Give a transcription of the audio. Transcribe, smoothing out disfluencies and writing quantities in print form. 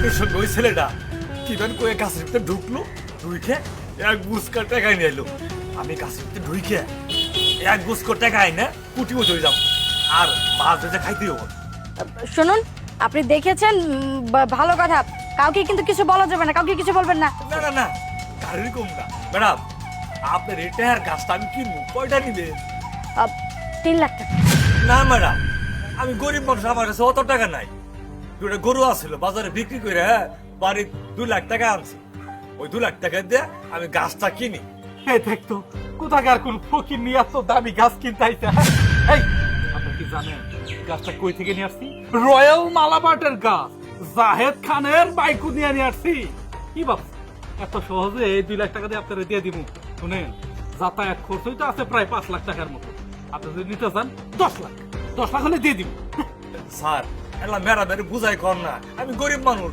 আপনার সঙ্গে ওই ছেলেটা কিভাবে কয়ে গাছের ভিতরে ঢুকলো, ঢুকে এক বুসকা টাকা নিয়ে এলো। আমি গাছের ভিতরে ঢুকে এক বুসকা টাকা আইনা কুটি মতো হয়ে যাবো, আর মাছ ধরে খাইতে হবো। শুনুন, আপনি দেখেছেন, ভালো কথা, কাউকে কিন্তু কিছু বলা যাবে না, কাউকে কিছু বলবেন না। না না না, গাড়ির কম না ম্যাডাম, আপনার এটা আর গাছটা আমি কিনবো, কয়টা নিবে? 3 লাখ টাকা। না ম্যাডাম, আমি গরিব মানুষ, আমার কাছে অত টাকা নাই। দুটা গরু আছিল বাজারে বিক্রি করে বাড়ির 2 লাখ টাকা আনছি। ওই 2 লাখ টাকা দিয়ে আমি গাছটা কিনি। এই দেখতো কোথাকার কোন ফকির নিয়ে এত দামি গাছ কিনতে আইছে। এই আপনি কি জানেন গাছটা কই থেকে নিয়ে আসছি? রয়্যাল মালাবার্টের গাছ, জাহেদ খানের বাইকু নিয়ে আসছি। কি ভাবছ এত সহজে এই 2 লাখ টাকা দিয়ে আপনারা দিয়ে দিব? শুনেন, যাতায়াত খরচই তো আছে প্রায় 5 লাখ টাকার মতো। আপনি যদি নিতে চান 10 লাখ হলে দিয়ে দিব। স্যার, এলা মেরা মেরে বুঝাই কর না, আমি গরিব মানুষ।